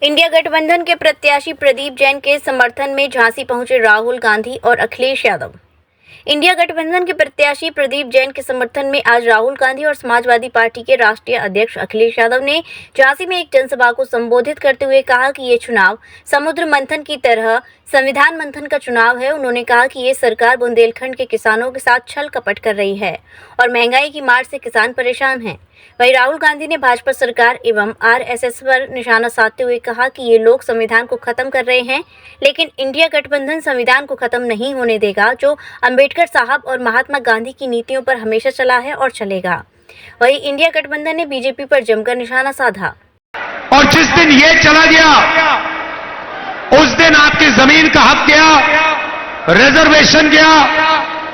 India गठबंधन के प्रत्याशी प्रदीप जैन के समर्थन में झांसी पहुंचे राहुल गांधी और अखिलेश यादव। इंडिया गठबंधन के प्रत्याशी प्रदीप जैन के समर्थन में आज राहुल गांधी और समाजवादी पार्टी के राष्ट्रीय अध्यक्ष अखिलेश यादव ने झांसी में एक जनसभा को संबोधित करते हुए कहा कि ये चुनाव समुद्र मंथन की तरह संविधान मंथन का चुनाव है। उन्होंने कहा कि ये सरकार बुंदेलखंड के किसानों के साथ छल कपट कर रही है और महंगाई की मार से किसान परेशान हैं। वहीं राहुल गांधी ने भाजपा सरकार एवं आरएसएस पर निशाना साधते हुए कहा कि ये लोग संविधान को खत्म कर रहे हैं, लेकिन इंडिया गठबंधन संविधान को खत्म नहीं होने देगा, जो अंबेडकर साहब और महात्मा गांधी की नीतियों पर हमेशा चला है और चलेगा। वहीं इंडिया गठबंधन ने बीजेपी पर जमकर निशाना साधा। और जिस दिन ये चला गया उस दिन आपकी जमीन का हक गया, रिजर्वेशन गया,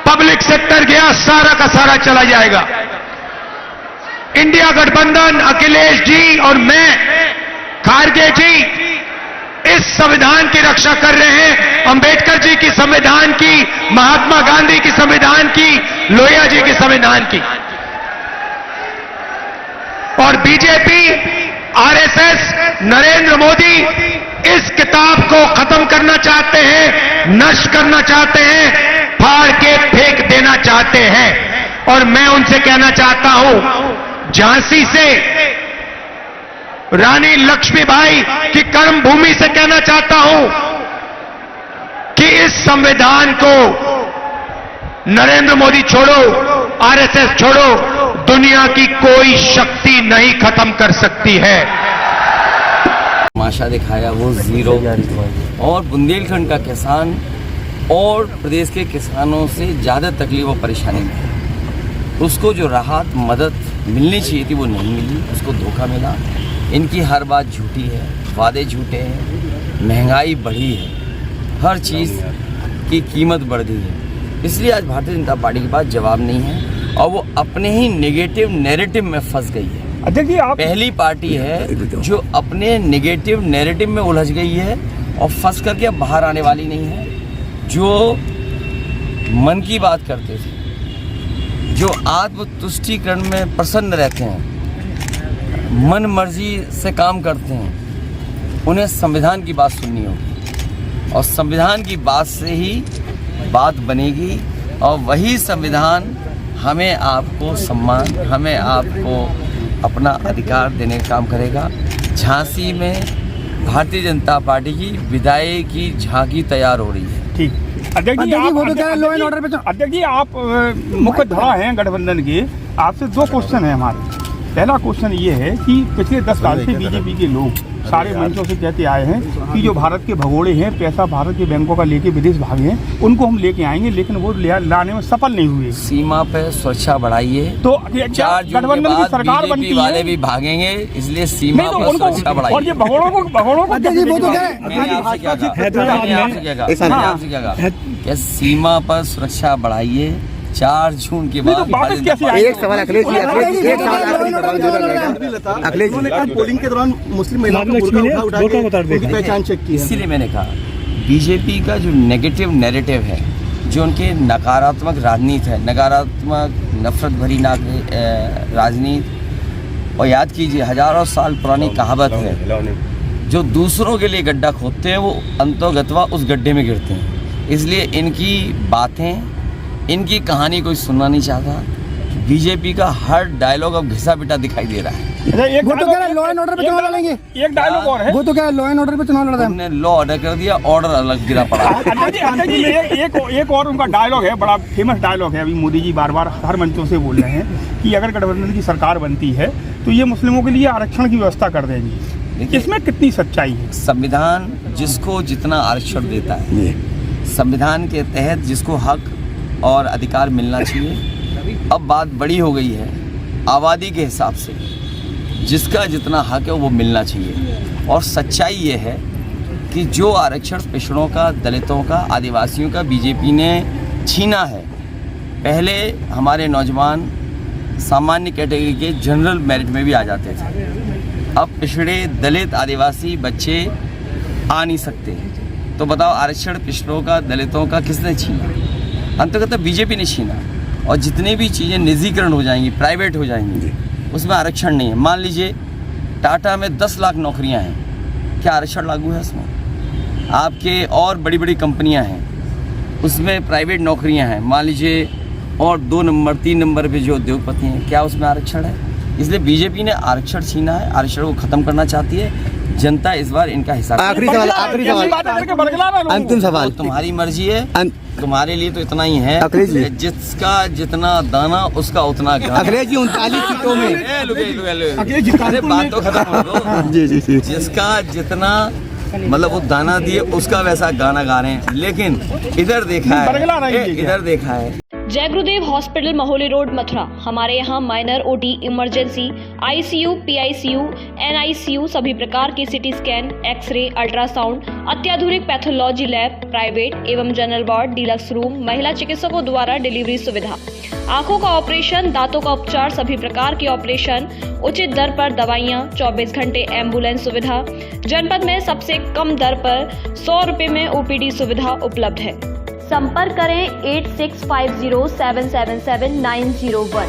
पब्लिक सेक्टर गया, सारा का सारा चला जाएगा। इंडिया गठबंधन, अखिलेश जी और मैं, खारगे जी इस संविधान की रक्षा कर रहे हैं, अंबेडकर जी की संविधान की, महात्मा गांधी की संविधान की, लोहिया जी की संविधान की। और बीजेपी, आरएसएस, नरेंद्र मोदी इस किताब को खत्म करना चाहते हैं, नष्ट करना चाहते हैं, फाड़ के फेंक देना चाहते हैं। और मैं उनसे कहना चाहता हूं, झांसी से रानी लक्ष्मीबाई की कर्म भूमि से कहना चाहता हूं कि इस संविधान को नरेंद्र मोदी छोड़ो, आरएसएस छोड़ो, दुनिया की कोई शक्ति नहीं खत्म कर सकती है। तमाशा दिखाया वो जीरो। और बुंदेलखंड का किसान और प्रदेश के किसानों से ज़्यादा तकलीफ और परेशानी में है। उसको जो राहत मदद मिलनी चाहिए थी वो नहीं मिली, उसको धोखा मिला। इनकी हर बात झूठी है, वादे झूठे हैं, महंगाई बढ़ी है, हर चीज़ की कीमत बढ़ गई है। इसलिए आज भारतीय जनता पार्टी के पास जवाब नहीं है और वो अपने ही नेगेटिव नैरेटिव में फंस गई है। अध्यक्ष जी, आप पहली पार्टी है जो अपने नेगेटिव नैरेटिव में उलझ गई है और फंस करके अब बाहर आने वाली नहीं है। जो मन की बात करते थे, जो आत्मतुष्टिकरण में प्रसन्न रहते हैं, मन मर्जी से काम करते हैं, उन्हें संविधान की बात सुननी होगी और संविधान की बात से ही बात बनेगी और वही संविधान हमें आपको सम्मान, हमें आपको अपना अधिकार देने का काम करेगा। झांसी में भारतीय जनता पार्टी की विदाई की झांकी तैयार हो रही है। ठीक। अध्यक्ष जी, वो तो कह रहे हैं लॉ एंड ऑर्डर पे। अध्यक्ष जी, आप मुख्य धड़ा हैं गठबंधन के, आपसे दो क्वेश्चन है हमारे। पहला क्वेश्चन ये है कि पिछले 10 साल से बीजेपी के लोग सारे मंचों से कहते आए हैं कि जो भारत के भगोड़े हैं, पैसा भारत के बैंकों का लेके विदेश भागे हैं, उनको हम लेके आएंगे, लेकिन वो लाने में सफल नहीं हुए। सीमा पे सुरक्षा बढ़ाइए तो 4 जून के बाद सरकार बीजेपी वाले भी भागेंगे, इसलिए सीमा पर सुरक्षा बढ़ाइए। और ये भगोड़ों को क्या सीमा पर सुरक्षा बढ़ाइए 4 जून के बाद। एक सवाल अखिलेश जी, एक सवाल अखिलेश जी, पोलिंग के दौरान मुस्लिम महिलाओं की पहचान चेक की है। इसीलिए मैंने कहा बीजेपी का जो नेगेटिव नैरेटिव है, जो उनके नकारात्मक राजनीति है, नकारात्मक नफरत भरी राजनीति। और याद कीजिए, हजारों साल पुरानी कहावत है, जो दूसरों के लिए गड्ढा खोदते हैं वो अंतोगत्वा उस गड्ढे में गिरते हैं। इसलिए इनकी बातें, इनकी कहानी कोई सुनना नहीं चाहता। बीजेपी का हर डायलॉग अब घिसा पिटा दिखाई दे रहा है। एक वो तो कह रहा है लॉ एंड ऑर्डर पे चुनाव लड़ेंगे, एक डायलॉग और है। वो तो कह रहा है लॉ एंड ऑर्डर पे चुनाव लड़ रहा है। हमने लॉ ऑर्डर कर दिया, ऑर्डर अलग गिरा पड़ा। एक और उनका डायलॉग है, बड़ा फेमस डायलॉग है। अभी मोदी जी बार बार हर मंचों से बोल रहे हैं कि अगर गठबंधन की सरकार बनती है तो ये मुस्लिमों के लिए आरक्षण की व्यवस्था कर देंगी। इसमें कितनी सच्चाई है? संविधान जिसको जितना आरक्षण देता है, संविधान के तहत जिसको हक और अधिकार मिलना चाहिए। अब बात बड़ी हो गई है, आबादी के हिसाब से जिसका जितना हक है वो मिलना चाहिए। और सच्चाई ये है कि जो आरक्षण पिछड़ों का, दलितों का, आदिवासियों का बीजेपी ने छीना है। पहले हमारे नौजवान सामान्य कैटेगरी के जनरल मेरिट में भी आ जाते थे, अब पिछड़े, दलित, आदिवासी बच्चे आ नहीं सकते। तो बताओ, आरक्षण पिछड़ों का, दलितों का किसने छीना? अंततः बीजेपी ने छीना। और जितनी भी चीज़ें निजीकरण हो जाएंगी, प्राइवेट हो जाएंगी, उसमें आरक्षण नहीं है। मान लीजिए टाटा में 10 लाख नौकरियां हैं, क्या आरक्षण लागू है इसमें? आपके और बड़ी बड़ी कंपनियां हैं, उसमें प्राइवेट नौकरियां हैं, मान लीजिए, और 2 नंबर 3 नंबर पे जो उद्योगपति हैं, क्या उसमें आरक्षण है? इसलिए बीजेपी ने आरक्षण छीना है, आरक्षण को खत्म करना चाहती है। जनता इस बार इनका हिसाब। आखिरी सवाल, अंतिम सवाल। तो तुम्हारी मर्जी है, तुम्हारे लिए तो इतना ही है, अखिलेश जी, जिसका जितना दाना उसका उतना गाना। अखिलेश जी 39 सीटों में, अरे बात तो खत्म हो दो। जी जी जी, जिसका जितना मतलब वो दाना दिए उसका वैसा गाना गा रहे हैं। लेकिन इधर देखा है, जय गुरुदेव हॉस्पिटल महोली रोड मथुरा। हमारे यहाँ minor, OT, emergency, ICU, PICU, NICU, सभी प्रकार की सिटी स्कैन, एक्सरे, अल्ट्रासाउंड, अत्याधुनिक पैथोलॉजी लैब, प्राइवेट एवं जनरल वार्ड, डीलक्स रूम, महिला चिकित्सकों द्वारा डिलीवरी सुविधा, आंखों का ऑपरेशन, दांतों का उपचार, सभी प्रकार की ऑपरेशन, उचित दर पर दवाइयाँ, 24 घंटे एम्बुलेंस सुविधा। जनपद में सबसे कम दर पर 100 रुपए में ओपीडी सुविधा उपलब्ध है। संपर्क करें 8650777901।